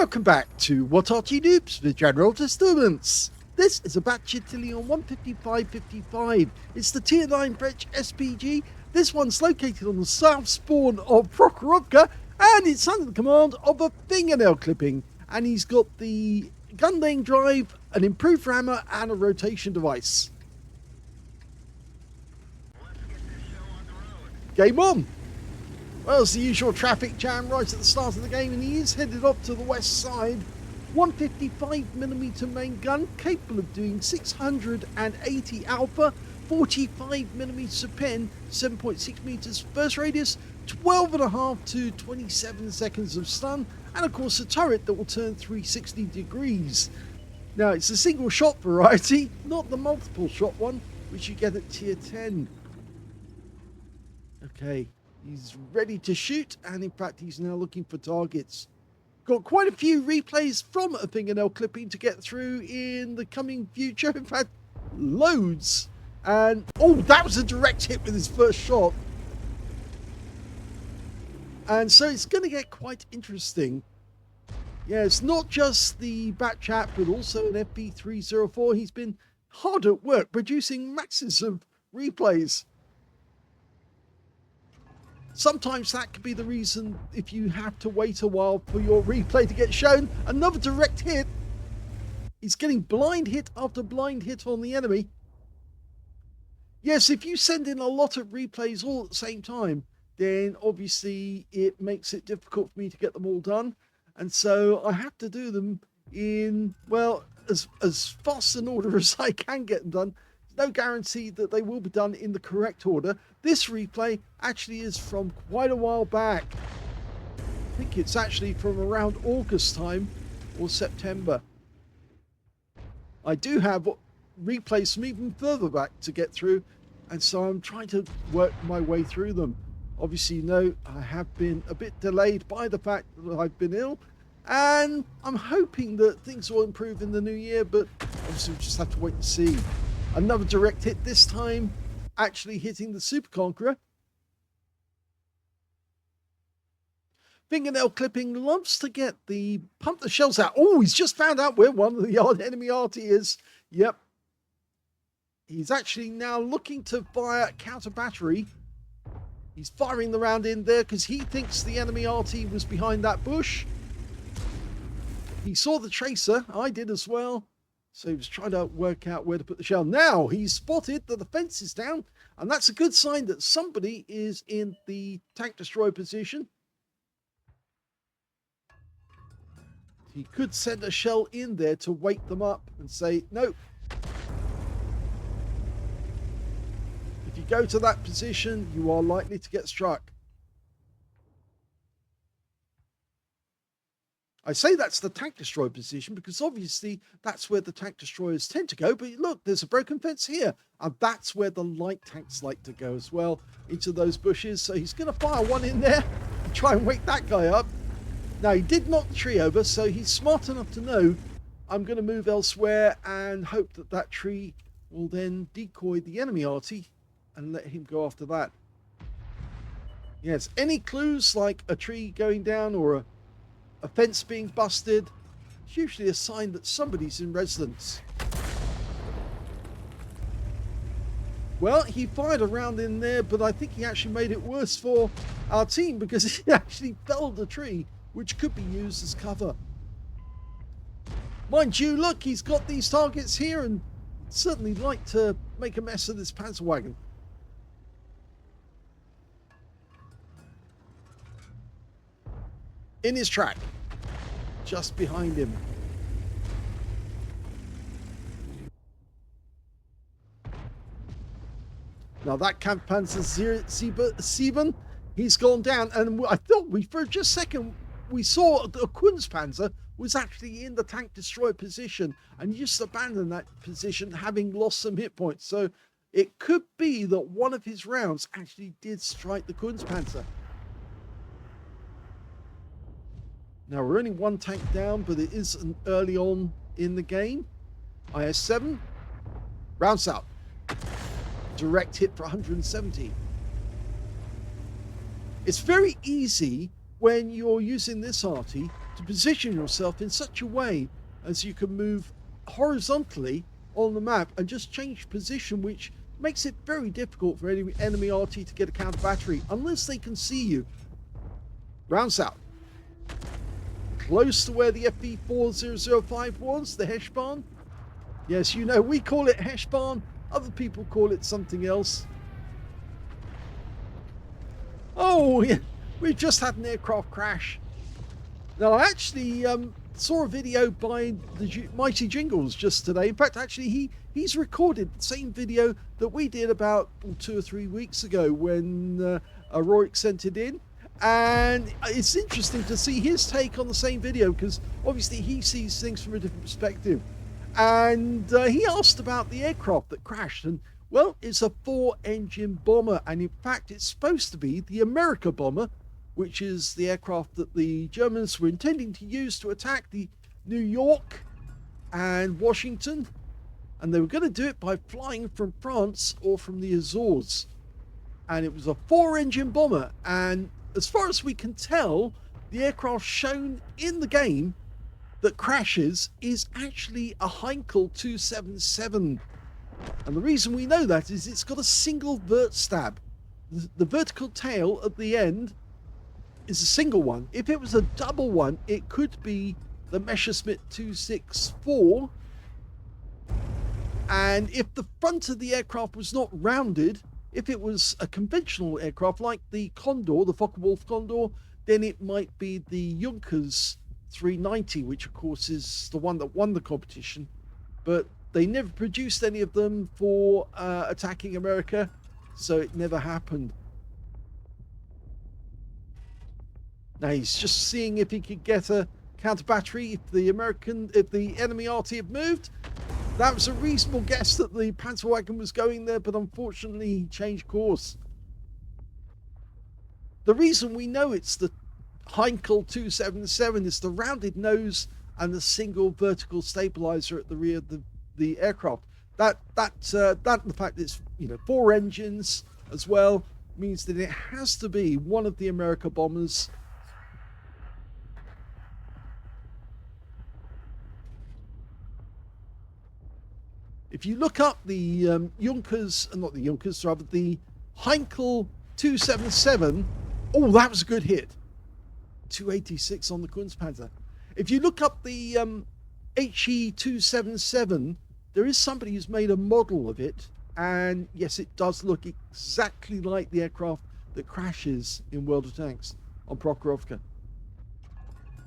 Welcome back to What Arty Noobs with General Disturbance. This is a Bat Châtillon 155-55. It's the Tier 9 French SPG. This one's located on the south spawn of Prokhorovka, and it's under the command of a fingernail clipping. And he's got the gun laying drive, an improved rammer, and a rotation device. Game on! Well, it's the usual traffic jam right at the start of the game, and he is headed up to the west side. 155mm main gun, capable of doing 680 alpha, 45mm pen, 7.6 meters burst radius, 12.5 to 27 seconds of stun, and of course a turret that will turn 360 degrees. Now, it's a single shot variety, not the multiple shot one, which you get at tier 10. Okay. He's ready to shoot, and in fact he's now looking for targets. Got quite a few replays from a fingernail clipping to get through in the coming future. In fact, loads. And oh, that was a direct hit with his first shot. And so it's going to get quite interesting. Yeah, it's not just the Bat Chat, but also an FP304. He's been hard at work producing masses of replays. Sometimes that could be the reason if you have to wait a while for your replay to get shown. Another direct hit. He's getting blind hit after blind hit on the enemy. Yes, if you send in a lot of replays all at the same time, then obviously it makes it difficult for me to get them all done. And so I have to do them in, well, as fast an order as I can get them done. No guarantee that they will be done in the correct order. This replay actually is from quite a while back. I think it's actually from around August time or September. I do have replays from even further back to get through, and so I'm trying to work my way through them. Obviously, you know, I have been a bit delayed by the fact that I've been ill, and I'm hoping that things will improve in the new year, but obviously we just have to wait and see. Another direct hit, this time actually hitting the Super Conqueror. Fingernail clipping loves to pump the shells out. Oh, he's just found out where one of the enemy Arty is. Yep. He's actually now looking to fire counter battery. He's firing the round in there because he thinks the enemy Arty was behind that bush. He saw the tracer. I did as well. So he was trying to work out where to put the shell. Now he's spotted that the fence is down, and that's a good sign that somebody is in the tank destroyer position. He could send a shell in there to wake them up and say, no. If you go to that position, you are likely to get struck. I say that's the tank destroyer position because obviously that's where the tank destroyers tend to go. But look, there's a broken fence here. And that's where the light tanks like to go as well, into those bushes. So he's going to fire one in there and try and wake that guy up. Now, he did knock the tree over, so he's smart enough to know I'm going to move elsewhere and hope that that tree will then decoy the enemy Arty and let him go after that. Yes, any clues like a tree going down or a fence being busted, it's usually a sign that somebody's in residence. Well, he fired a round in there, but I think he actually made it worse for our team because he actually felled a tree, which could be used as cover. Mind you, look, he's got these targets here and certainly like to make a mess of this panzer wagon. In his track, just behind him. Now that Kampfpanzer 7, he's gone down, and I thought for just a second we saw the Kunstpanzer was actually in the tank destroyer position and just abandoned that position, having lost some hit points. So it could be that one of his rounds actually did strike the Kunstpanzer. Now, we're only one tank down, but it is an early on in the game. IS-7, round south. Direct hit for 170. It's very easy when you're using this Arty to position yourself in such a way as you can move horizontally on the map and just change position, which makes it very difficult for any enemy Arty to get a counter battery unless they can see you. Rounds out. Close to where the FV4005 was, the Heshbahn. Yes, you know, we call it Heshbahn. Other people call it something else. Oh, yeah, we've just had an aircraft crash. Now, I actually saw a video by the Mighty Jingles just today. In fact, actually, he's recorded the same video that we did about 2 or 3 weeks ago when Rorik sent it in. And it's interesting to see his take on the same video because obviously he sees things from a different perspective. And he asked about the aircraft that crashed. And, well, it's a 4-engine bomber. And, in fact, it's supposed to be the America bomber, which is the aircraft that the Germans were intending to use to attack the New York and Washington. And they were going to do it by flying from France or from the Azores. And it was a 4-engine bomber. And as far as we can tell, the aircraft shown in the game that crashes is actually a Heinkel 277. And the reason we know that is it's got a single vert stab. The vertical tail at the end is a single one. If it was a double one, it could be the Messerschmitt 264. And if the front of the aircraft was not rounded, if it was a conventional aircraft like the Condor, the Focke-Wulf Condor, then it might be the Junkers 390, which of course is the one that won the competition. But they never produced any of them for attacking America, so it never happened. Now he's just seeing if he could get a counter battery if the enemy Arty had moved. That was a reasonable guess that the Panzerwagen was going there, but unfortunately he changed course. The reason we know it's the Heinkel 277 is the rounded nose and the single vertical stabilizer at the rear of the aircraft. That and the fact that it's 4 engines as well means that it has to be one of the America bombers. If you look up the Junkers, not the Junkers, rather the Heinkel 277, oh, that was a good hit. 286 on the Kunstpanzer. If you look up the HE 277, there is somebody who's made a model of it, and yes, it does look exactly like the aircraft that crashes in World of Tanks on Prokhorovka.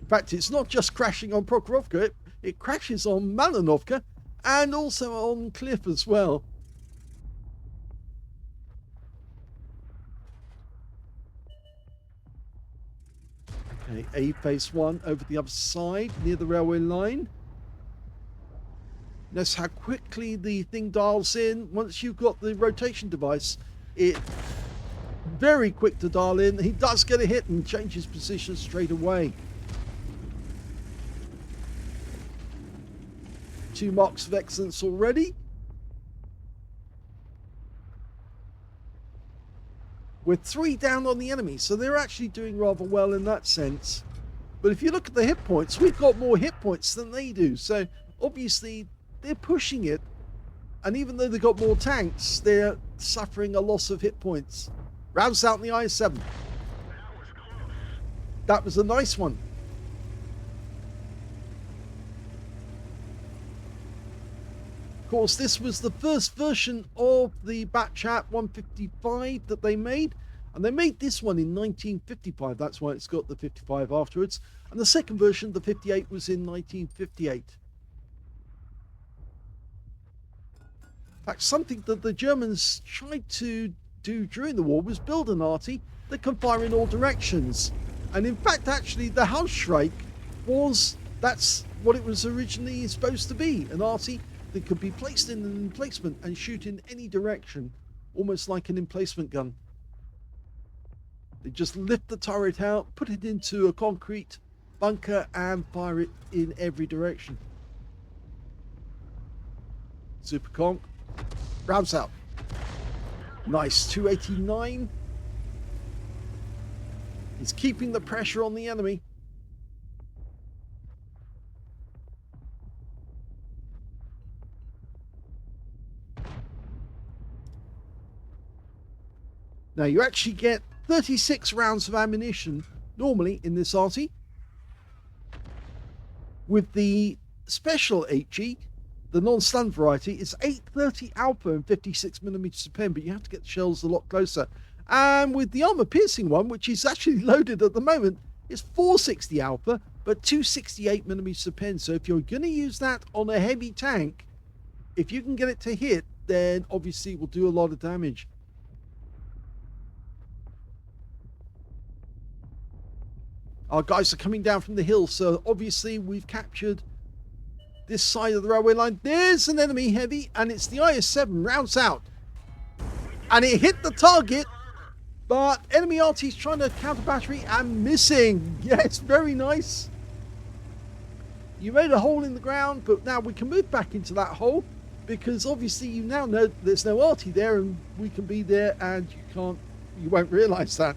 In fact, it's not just crashing on Prokhorovka, it crashes on Malinovka and also on Cliff as well. Okay, A phase 1 over the other side near the railway line. Notice how quickly the thing dials in. Once you've got the rotation device, it's very quick to dial in. He does get a hit and changes position straight away. 2 marks of excellence already. We're 3 down on the enemy, so they're actually doing rather well in that sense. But if you look at the hit points, we've got more hit points than they do. So obviously they're pushing it. And even though they've got more tanks, they're suffering a loss of hit points. Rounds out in the IS-7. That was a nice one. Of course, this was the first version of the Bat Chat 155 that they made, and they made this one in 1955. That's why it's got the 55 afterwards. And the second version, the 58, was in 1958. In fact, something that the Germans tried to do during the war was build an Arty that can fire in all directions. And in fact, actually, the Hausschreck that's what it was originally supposed to be, an Arty that could be placed in an emplacement and shoot in any direction, almost like an emplacement gun. They just lift the turret out, put it into a concrete bunker and fire it in every direction. Super conk. Rounds out. Nice, 289. He's keeping the pressure on the enemy. Now you actually get 36 rounds of ammunition normally in this Arty. With the special HE, the non-stun variety, it's 830 alpha and 56mm per pen, but you have to get the shells a lot closer. And with the armor piercing one, which is actually loaded at the moment, it's 460 alpha, but 268mm per pen. So if you're going to use that on a heavy tank, if you can get it to hit, then obviously it will do a lot of damage. Our guys are coming down from the hill, so obviously we've captured this side of the railway line. There's an enemy heavy, and it's the IS-7, rounds out. And it hit the target, but enemy Arty's trying to counter battery and missing. Yes, very nice. You made a hole in the ground, but now we can move back into that hole, because obviously you now know there's no Arty there, and we can be there, and you won't realize that.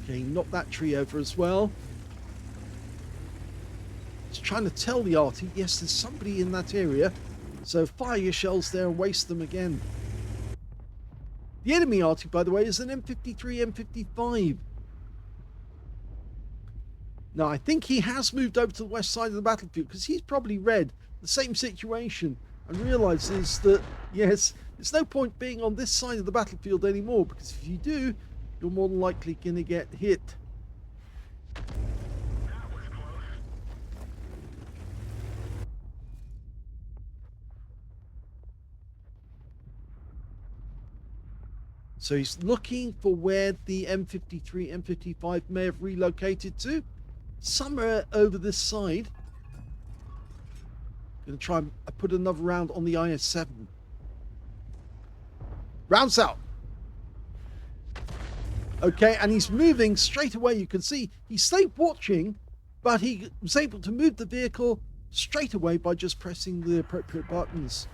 Okay, knock that tree over as well. It's trying to tell the Arty, yes, there's somebody in that area. So fire your shells there and waste them again. The enemy Arty, by the way, is an M53, M55. Now, I think he has moved over to the west side of the battlefield, because he's probably read the same situation and realizes that, yes, there's no point being on this side of the battlefield anymore, because if you do, you're more than likely going to get hit. So he's looking for where the M53, M55 may have relocated to. Somewhere over this side. Going to try and put another round on the IS-7. Rounds out. Okay, and he's moving straight away. You can see he stayed watching, but he was able to move the vehicle straight away by just pressing the appropriate buttons.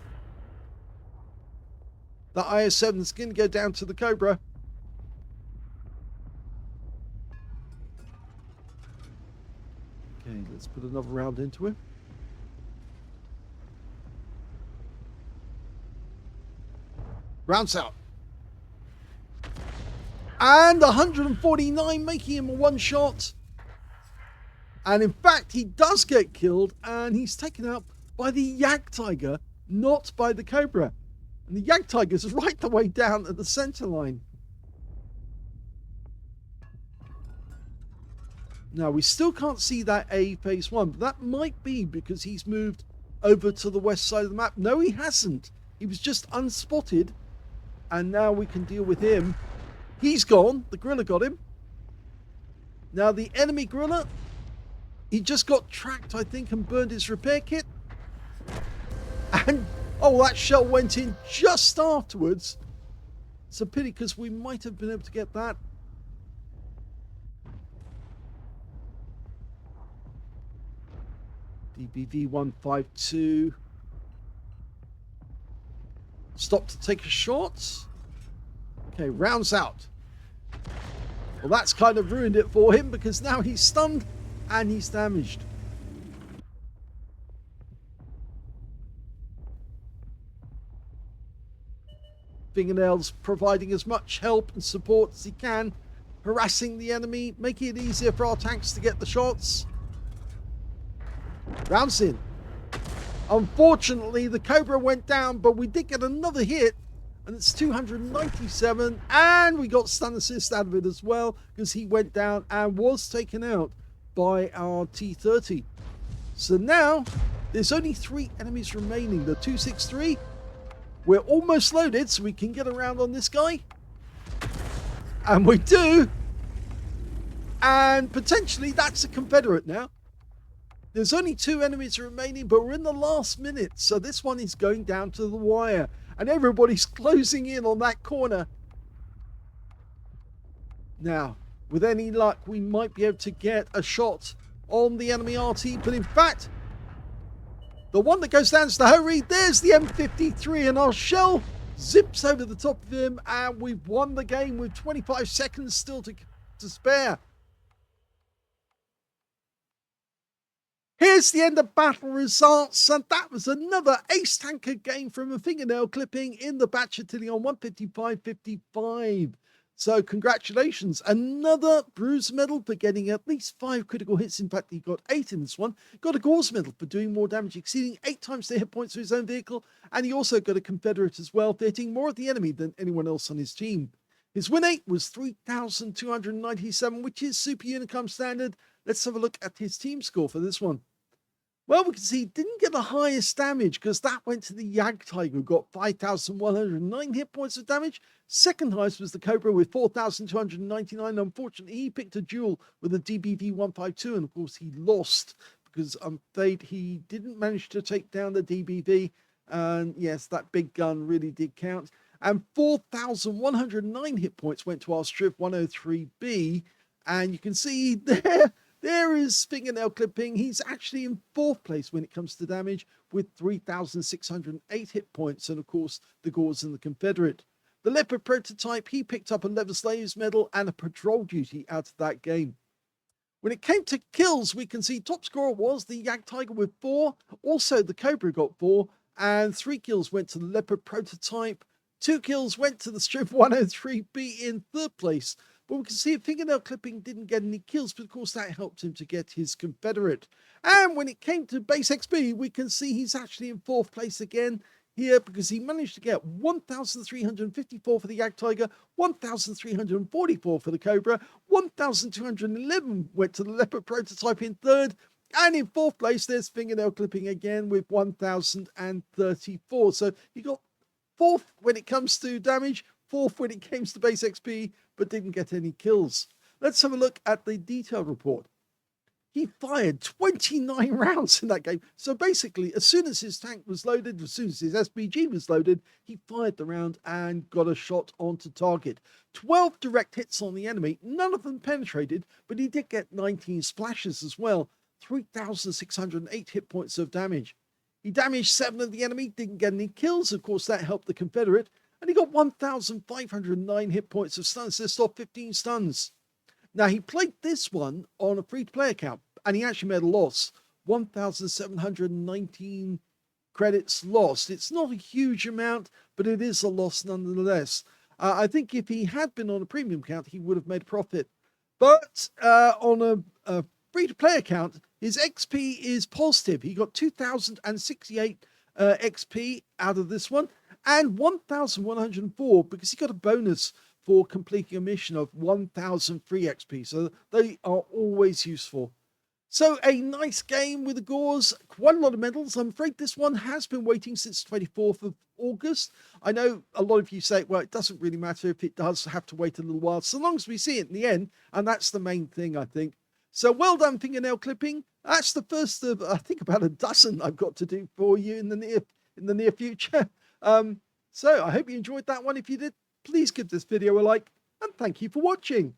The IS-7 is going to go down to the Cobra. Okay, let's put another round into him. Rounds out. And 149, making him a one shot. And in fact, he does get killed, and he's taken out by the Jagdtiger, not by the Cobra. And the Jagdtiger's right the way down at the center line. Now, we still can't see that A phase 1, but that might be because he's moved over to the west side of the map. No, he hasn't. He was just unspotted, and now we can deal with him. He's gone. The gorilla got him. Now, the enemy gorilla, he just got tracked, I think, and burned his repair kit. And, oh, that shell went in just afterwards. It's a pity, because we might have been able to get that. DBV-152. Stop to take a shot. Okay, rounds out. Well, that's kind of ruined it for him, because now he's stunned and he's damaged. Fingernails providing as much help and support as he can, harassing the enemy, making it easier for our tanks to get the shots. Rounds in. Unfortunately, the Cobra went down, but we did get another hit, and it's 297, and we got stun assist out of it as well, because he went down and was taken out by our T-30. So now, there's only 3 enemies remaining. The 263, we're almost loaded, so we can get around on this guy. And we do. And potentially, that's a Confederate now. There's only 2 enemies remaining, but we're in the last minute, so this one is going down to the wire. And everybody's closing in on that corner. Now, with any luck, we might be able to get a shot on the enemy Arty, but in fact, the one that goes down is the Hurry. There's the M53, and our shell zips over the top of him, and we've won the game with 25 seconds still to spare. Here's the end of battle results, and that was another ace tanker game from a fingernail clipping in the Bat Châtillon 155.55. So congratulations, another Bruise medal for getting at least 5 critical hits. In fact, he got 8 in this one. Got a Gauze medal for doing more damage, exceeding 8 times the hit points of his own vehicle, and he also got a Confederate as well, for hitting more of the enemy than anyone else on his team. His win rate was 3,297, which is Super Unicum standard. Let's have a look at his team score for this one. Well, we can see he didn't get the highest damage because that went to the Jagdtiger, who got 5,109 hit points of damage. Second highest was the Cobra with 4,299. Unfortunately, he picked a duel with a DBV 152, and of course he lost because I'm afraid he didn't manage to take down the DBV. And yes, that big gun really did count. And 4,109 hit points went to our Strip 103B. And you can see there is fingernail clipping. He's actually in 4th place when it comes to damage with 3,608 hit points. And of course, the Gauze and the Confederate. The Leopard prototype, he picked up a Leather Slaves medal and a patrol duty out of that game. When it came to kills, we can see top scorer was the Jagdtiger with 4. Also, the Cobra got 4. And 3 kills went to the Leopard prototype. 2 kills went to the Strip 103B in 3rd place. But we can see fingernail clipping didn't get any kills, but of course that helped him to get his Confederate. And when it came to base XP, we can see he's actually in 4th place again here because he managed to get 1,354 for the Jagdtiger, 1,344 for the Cobra, 1,211 went to the Leopard prototype in 3rd, and in 4th place there's fingernail clipping again with 1,034. So he got 4th when it comes to damage, 4th when it comes to base XP, but didn't get any kills. Let's have a look at the detailed report. He fired 29 rounds in that game. So basically, as soon as his tank was loaded, as soon as his SPG was loaded, he fired the round and got a shot onto target. 12 direct hits on the enemy, none of them penetrated, but he did get 19 splashes as well. 3,608 hit points of damage. He damaged 7 of the enemy, didn't get any kills. Of course, that helped the Confederate. And he got 1,509 hit points of stun assist off 15 stuns. Now, he played this one on a free-to-play account, and he actually made a loss. 1,719 credits lost. It's not a huge amount, but it is a loss nonetheless. I think if he had been on a premium account, he would have made a profit. But on a free-to-play account, his XP is positive. He got 2,068 XP out of this one, and 1,104 because he got a bonus for completing a mission of 1,000 free XP. So they are always useful. So a nice game with the Gauze, quite a lot of medals. I'm afraid this one has been waiting since 24th of August. I know a lot of you say, well, it doesn't really matter if it does have to wait a little while, so long as we see it in the end. And that's the main thing, I think. So well done, fingernail clipping. That's the first of, I think, about a dozen I've got to do for you in the near future. So I hope you enjoyed that one. If you did, please give this video a like, and thank you for watching.